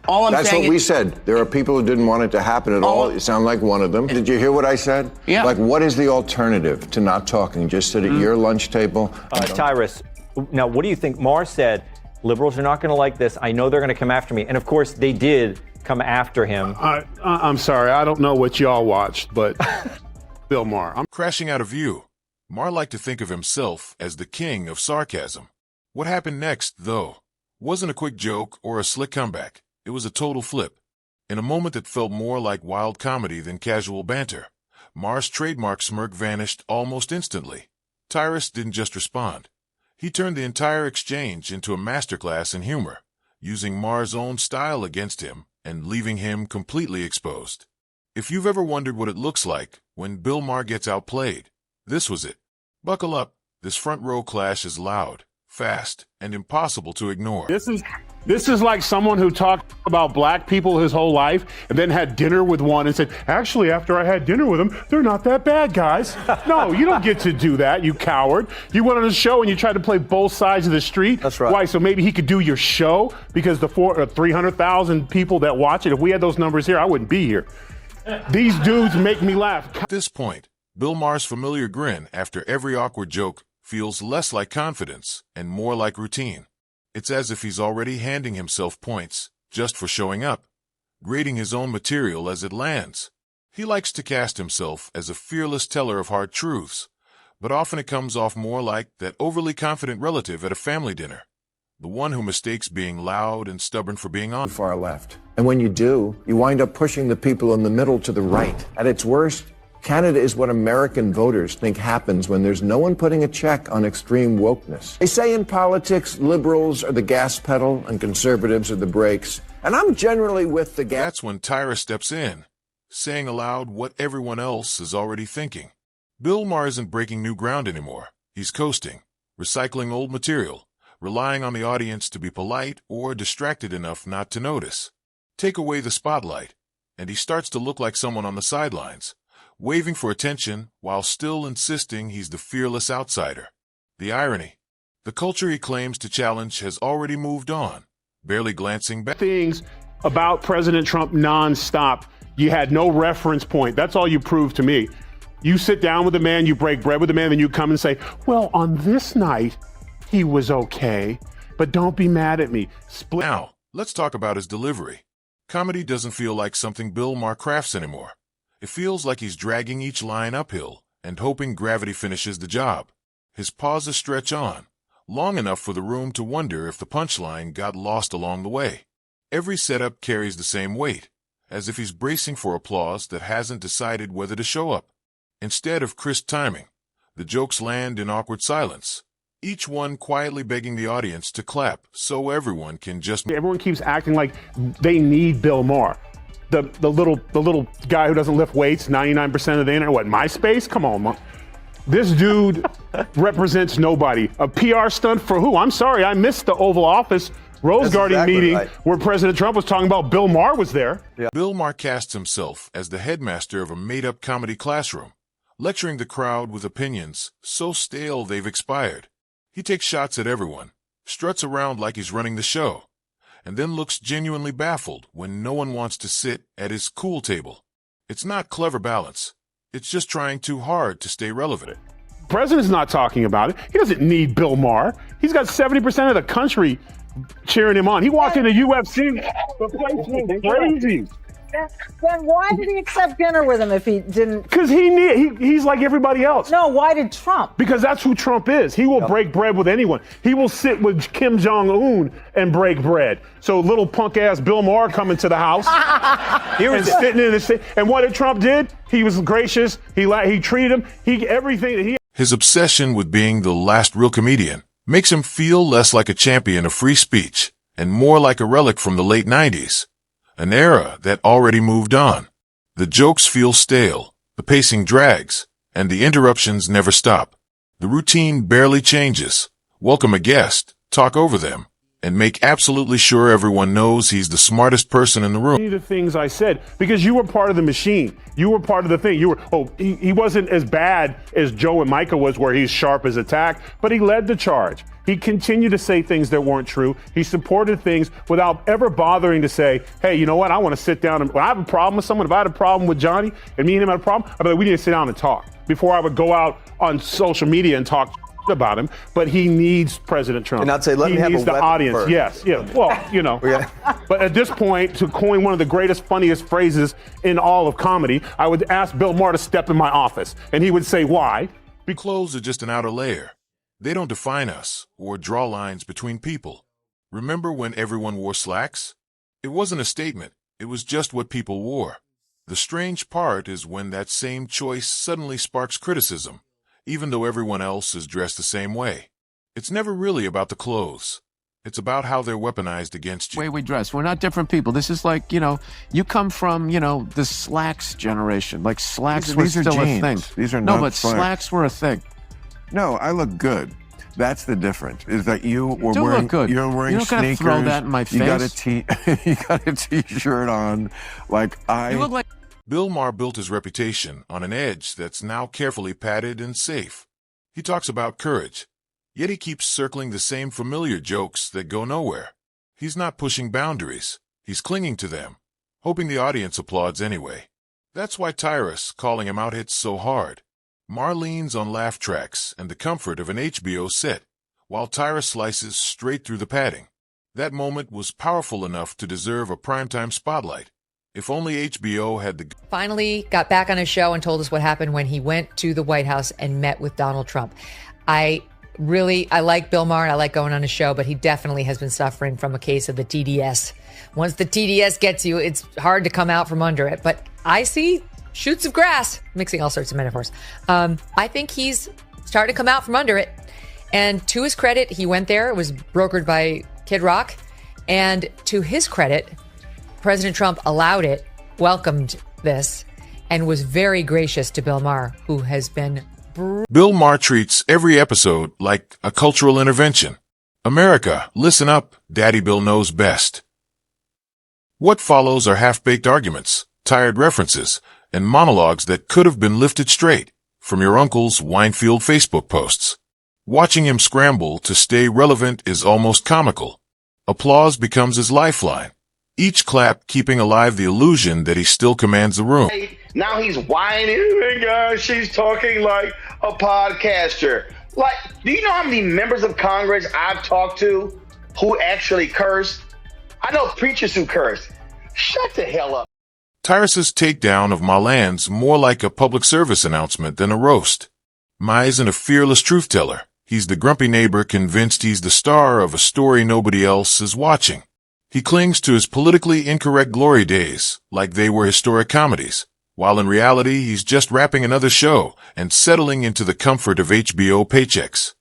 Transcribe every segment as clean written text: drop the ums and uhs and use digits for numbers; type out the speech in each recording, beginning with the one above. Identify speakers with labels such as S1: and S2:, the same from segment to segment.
S1: All I'm
S2: That's
S1: saying
S2: what we said. There are people who didn't want it to happen at all. You sound like one of them. Did you hear what I said?
S1: Yeah.
S2: Like, what is the alternative to not talking? Just sit at your lunch table?
S3: Tyrus, now what do you think? Maher said, liberals are not going to like this. I know they're going to come after me. And of course, they did come after him.
S4: I'm sorry. I don't know what y'all watched, but Bill Maher.
S5: Crashing out of view, Maher liked to think of himself as the king of sarcasm. What happened next, though, wasn't a quick joke or a slick comeback. It was a total flip. In a moment that felt more like wild comedy than casual banter, Maher's trademark smirk vanished almost instantly. Tyrus didn't just respond. He turned the entire exchange into a masterclass in humor, using Maher's own style against him and leaving him completely exposed. If you've ever wondered what it looks like when Bill Maher gets outplayed, this was it. Buckle up. This front row clash is loud, fast, and impossible to ignore.
S4: This is like someone who talked about black people his whole life and then had dinner with one and said, actually, after I had dinner with them, they're not that bad, guys. No, you don't get to do that, you coward. You went on a show and you tried to play both sides of the street.
S6: That's right.
S4: Why? So maybe he could do your show? Because the 300,000 people that watch it, if we had those numbers here, I wouldn't be here. These dudes make me laugh.
S5: At this point, Bill Maher's familiar grin after every awkward joke feels less like confidence and more like routine. It's as if he's already handing himself points just for showing up, grading his own material as it lands. He likes to cast himself as a fearless teller of hard truths, but often it comes off more like that overly confident relative at a family dinner, the one who mistakes being loud and stubborn for being honest.
S2: Far left. And when you do, you wind up pushing the people in the middle to the right. At its worst, Canada is what American voters think happens when there's no one putting a check on extreme wokeness. They say in politics, liberals are the gas pedal and conservatives are the brakes. And I'm generally with the gas.
S5: That's when Tyrus steps in, saying aloud what everyone else is already thinking. Bill Maher isn't breaking new ground anymore. He's coasting, recycling old material, relying on the audience to be polite or distracted enough not to notice. Take away the spotlight, and he starts to look like someone on the sidelines, waving for attention while still insisting he's the fearless outsider. The irony. The culture he claims to challenge has already moved on, barely glancing back.
S4: Things about President Trump nonstop. You had no reference point. That's all you proved to me. You sit down with a man, you break bread with a man, then you come and say, well, on this night, he was okay, but don't be mad at me.
S5: Now, let's talk about his delivery. Comedy doesn't feel like something Bill Maher crafts anymore. It feels like he's dragging each line uphill and hoping gravity finishes the job. His pauses stretch on, long enough for the room to wonder if the punchline got lost along the way. Every setup carries the same weight, as if he's bracing for applause that hasn't decided whether to show up. Instead of crisp timing, the jokes land in awkward silence, each one quietly begging the audience to clap so everyone can just...
S4: Everyone keeps acting like they need Bill Maher. The little guy who doesn't lift weights, 99% of the internet, what, MySpace? Come on, man. This dude represents nobody. A PR stunt for who? I'm sorry, I missed the Oval Office Rose Garden meeting where President Trump was talking about Bill Maher was there.
S5: Yeah. Bill Maher casts himself as the headmaster of a made-up comedy classroom, lecturing the crowd with opinions so stale they've expired. He takes shots at everyone, struts around like he's running the show, and then looks genuinely baffled when no one wants to sit at his cool table. It's not clever balance. It's just trying too hard to stay relevant.
S4: The president's not talking about it. He doesn't need Bill Maher. He's got 70% of the country cheering him on. He walked into UFC. The place went crazy.
S7: Then why did he accept dinner with him if he didn't?
S4: Because he's like everybody else.
S7: No, why did Trump?
S4: Because that's who Trump is. He will break bread with anyone. He will sit with Kim Jong-un and break bread. So little punk-ass Bill Maher coming to the house and sitting in the seat. And what did Trump did? He was gracious. He treated him. Everything that he...
S5: His obsession with being the last real comedian makes him feel less like a champion of free speech and more like a relic from the late 90s. An era that already moved on. The jokes feel stale, the pacing drags, and the interruptions never stop. The routine barely changes. Welcome a guest, talk over them, and make absolutely sure everyone knows he's the smartest person in the room.
S4: The things I said, because you were part of the machine. You were part of the thing. He wasn't as bad as Joe and Micah was where he's sharp as a tack, but he led the charge. He continued to say things that weren't true. He supported things without ever bothering to say, hey, you know what? I want to sit down and when I have a problem with someone, if I had a problem with Johnny and me and him had a problem, I'd be like, we need to sit down and talk before I would go out on social media and talk about him. But he needs President Trump.
S1: And I'd say, let me have
S4: needs
S1: a
S4: the
S1: weapon
S4: audience.
S1: first.
S4: Yes, yeah. Well, you know. But at this point, to coin one of the greatest, funniest phrases in all of comedy, I would ask Bill Maher to step in my office, and he would say, why?
S5: Clothes are just an outer layer. They don't define us or draw lines between people. Remember when everyone wore slacks? It wasn't a statement. It was just what people wore. The strange part is when that same choice suddenly sparks criticism, even though everyone else is dressed the same way. It's never really about the clothes. It's about how they're weaponized against you.
S6: Way we dress. We're not different people. This is like, you know, you come from, you know, the slacks generation. Like slacks were
S2: these are
S6: still
S2: jeans.
S6: a thing.
S2: These are
S6: no,
S2: not
S6: but slacks were a thing.
S2: No, I look good. That's the difference. Is that you were
S6: do
S2: wearing?
S6: look good.
S2: You're wearing
S6: You don't gotta
S2: sneakers.
S6: throw that in my
S2: You got
S6: face.
S2: you got a t-shirt on. Like
S6: You look like
S5: Bill Maher built his reputation on an edge that's now carefully padded and safe. He talks about courage, yet he keeps circling the same familiar jokes that go nowhere. He's not pushing boundaries. He's clinging to them, hoping the audience applauds anyway. That's why Tyrus calling him out hits so hard. Maher leans on laugh tracks and the comfort of an HBO set, while Tyrus slices straight through the padding. That moment was powerful enough to deserve a primetime spotlight. If only HBO had the...
S8: Finally got back on his show and told us what happened when he went to the White House and met with Donald Trump. I like Bill Maher and I like going on his show, but he definitely has been suffering from a case of the TDS. Once the TDS gets you, it's hard to come out from under it. But I see shoots of grass, mixing all sorts of metaphors. I think he's starting to come out from under it. And to his credit, he went there. It was brokered by Kid Rock. And to his credit, President Trump allowed it, welcomed this, and was very gracious to Bill Maher, who has been
S5: Bill Maher treats every episode like a cultural intervention. America, listen up, Daddy Bill knows best. What follows are half-baked arguments, tired references, and monologues that could have been lifted straight from your uncle's wine-filled Facebook posts. Watching him scramble to stay relevant is almost comical. Applause becomes his lifeline, each clap keeping alive the illusion that he still commands the room.
S9: Now he's whining, she's talking like a podcaster. Like, do you know how many members of Congress I've talked to who actually cursed? I know preachers who curse. Shut the hell up.
S5: Tyrus's takedown of Ma lands more like a public service announcement than a roast. Ma isn't a fearless truth-teller. He's the grumpy neighbor convinced he's the star of a story nobody else is watching. He clings to his politically incorrect glory days like they were historic comedies, while in reality he's just wrapping another show and settling into the comfort of HBO paychecks.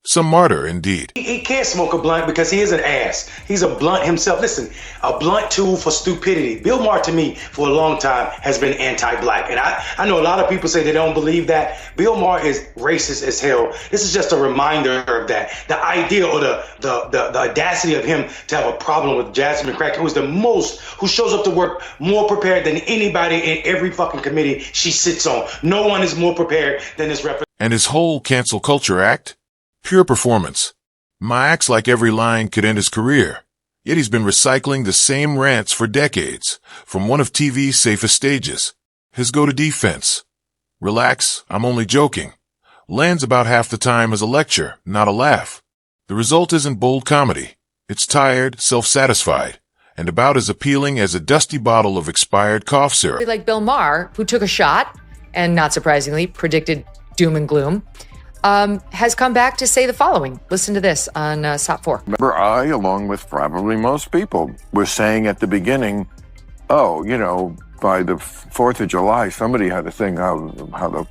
S5: Some martyr, indeed.
S10: He can't smoke a blunt because he is an ass. He's a blunt himself. Listen, a blunt tool for stupidity. Bill Maher, to me, for a long time, has been anti-black. And I know a lot of people say they don't believe that. Bill Maher is racist as hell. This is just a reminder of that. The idea or the audacity of him to have a problem with Jasmine Cracker, who shows up to work more prepared than anybody in every fucking committee she sits on. No one is more prepared than this representative.
S5: And his whole cancel culture act? Pure performance. Ma acts like every line could end his career, yet he's been recycling the same rants for decades, from one of TV's safest stages. His go-to defense. Relax, I'm only joking. Lands about half the time as a lecture, not a laugh. The result isn't bold comedy. It's tired, self-satisfied, and about as appealing as a dusty bottle of expired cough syrup.
S8: like Bill Maher, who took a shot and, not surprisingly, predicted doom and gloom, has come back to say the following. Listen to this on SOP 4.
S2: Remember, I, along with probably most people, was saying at the beginning, oh, you know, by the 4th of July, somebody had to think how the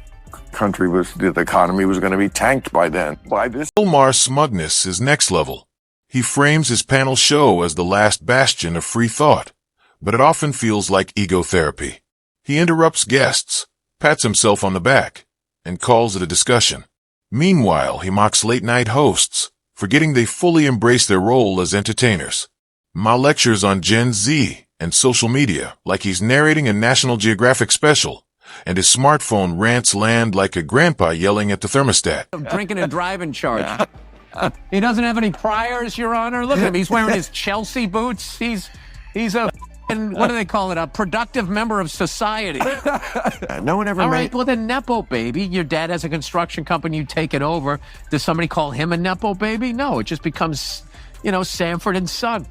S2: country was, the economy was going to be tanked by then. By this,
S5: Bill Maher's smugness is next level. He frames his panel show as the last bastion of free thought, but it often feels like ego therapy. He interrupts guests, pats himself on the back, and calls it a discussion. Meanwhile, he mocks late-night hosts, forgetting they fully embrace their role as entertainers. Ma lectures on Gen Z and social media like he's narrating a National Geographic special, and his smartphone rants land like a grandpa yelling at the thermostat.
S6: drinking and driving charge. He doesn't have any priors, Your Honor. Look at him. He's wearing his Chelsea boots. He's a and what do they call it? A productive member of society.
S2: No one ever
S6: All
S2: made...
S6: right, well then Nepo baby. Your dad has a construction company, you take it over. Does somebody call him a Nepo baby? No, it just becomes, Sanford and Son.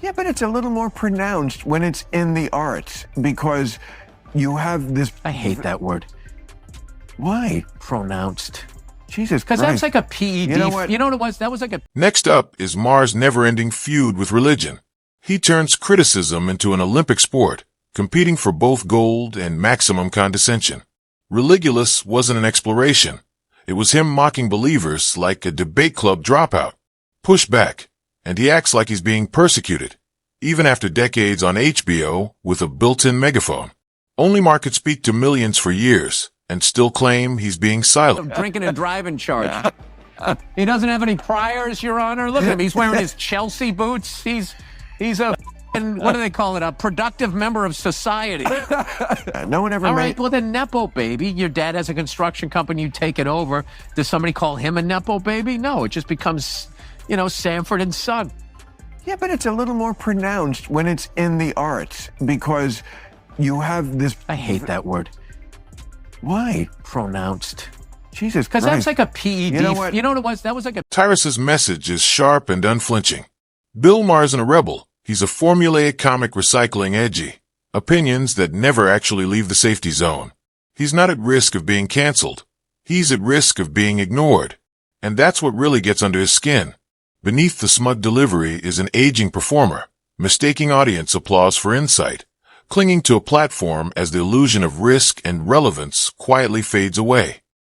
S2: Yeah, but it's a little more pronounced when it's in the arts because you have this...
S6: I hate that word.
S2: Why?
S6: Pronounced.
S2: Jesus
S6: Because
S2: Christ.
S6: that's like a PED.
S2: You know what?
S6: You know what it was? That was like a...
S5: Next up is Maher's never-ending feud with religion. He turns criticism into an Olympic sport, competing for both gold and maximum condescension. Religulous wasn't an exploration. It was him mocking believers like a debate club dropout. Push back, and he acts like he's being persecuted, even after decades on HBO with a built-in megaphone. Only Maher could speak to millions for years and still claim he's being silent.
S6: Drinking and driving charge. He doesn't have any priors, Your Honor. Look at him. He's wearing his Chelsea boots. He's a what do they call it? A productive member of society.
S2: No one ever
S6: All
S2: made...
S6: right, well then Nepo baby. Your dad has a construction company, you take it over. Does somebody call him a Nepo baby? No, it just becomes, Sanford and Son.
S2: Yeah, but it's a little more pronounced when it's in the arts because you have this...
S6: I hate that word.
S2: Why?
S6: Pronounced.
S2: Jesus
S6: Because
S2: Christ.
S6: that's like a PED.
S2: You know what?
S6: You know what it was? That was like a...
S5: Tyrus's message is sharp and unflinching. Bill Maher isn't a rebel. He's a formulaic comic recycling edgy. Opinions that never actually leave the safety zone. He's not at risk of being canceled. He's at risk of being ignored. And that's what really gets under his skin. Beneath the smug delivery is an aging performer, mistaking audience applause for insight, clinging to a platform as the illusion of risk and relevance quietly fades away.